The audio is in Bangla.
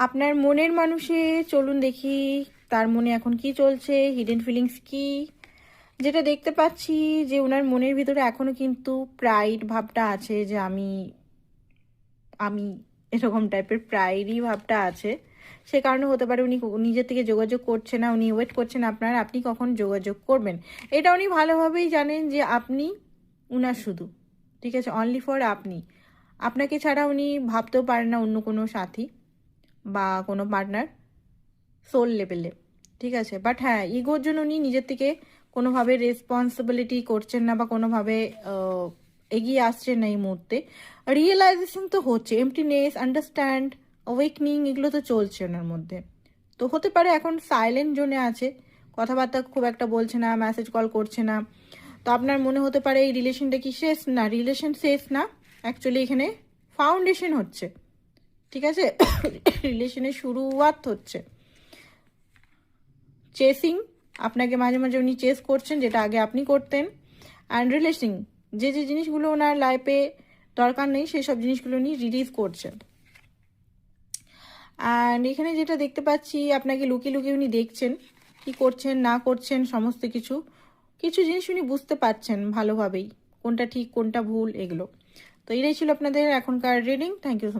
আপনার মনের মানুষে চলুন দেখি তার মনে এখন কি চলছে, হিডেন ফিলিংস কি। যেটা দেখতে পাচ্ছি যে ওনার মনের ভিতরে এখনো কিন্তু প্রাইড ভাবটা আছে, যে আমি আমি এরকম টাইপের প্রাইডই ভাবটা আছে। সে কারণে হতে পারে উনি নিজের থেকে যোগাযোগ করছে না, উনি ওয়েট করছেন আপনি কখন যোগাযোগ করবেন। এটা উনি ভালোভাবেই জানেন যে আপনি উনার শুধু, ঠিক আছে, অনলি ফর আপনি। আপনাকে ছাড়া উনি ভাবতেও পারেন না অন্য কোনো সাথী বা কোনো পার্টনার সোল লেভেলে, ঠিক আছে। বাট হ্যাঁ, ইগোর জন্য উনি নিজের থেকে কোনোভাবে রেসপন্সিবিলিটি করছেন না বা কোনোভাবে এগিয়ে আসছেন না এই মুহূর্তে। রিয়েলাইজেশন তো হচ্ছে, এমটিনেস, আন্ডারস্ট্যান্ড, অওয়েকনিং, এগুলো তো চলছে ওনার মধ্যে। তো হতে পারে এখন সাইলেন্ট জোনে আছে, কথাবার্তা খুব একটা বলছে না, মেসেজ কল করছে না। তো আপনার মনে হতে পারে এই রিলেশনটা কি শেষ, না রিলেশন শেষ না, অ্যাকচুয়ালি এখানে ফাউন্ডেশন হচ্ছে, ঠিক আছে। রিলেশনের শুরুয়াত হচ্ছে। চেসিং, আপনাকে মাঝে মাঝে উনি চেস করছেন, যেটা আগে আপনি করতেন। অ্যান্ড রিলেশিং, যে যে জিনিসগুলো ওনার লাইফে দরকার নেই সেই সব জিনিসগুলো উনি রিলিজ করছেন। অ্যান্ড এখানে যেটা দেখতে পাচ্ছি, আপনাকে লুকিয়ে লুকিয়ে উনি দেখছেন কি করছেন না করছেন, সমস্ত কিছু কিছু জিনিস উনি বুঝতে পারছেন ভালোভাবেই, কোনটা ঠিক কোনটা ভুল এগুলো। তো এটাই ছিল আপনাদের এখনকার রিডিং। Thank you.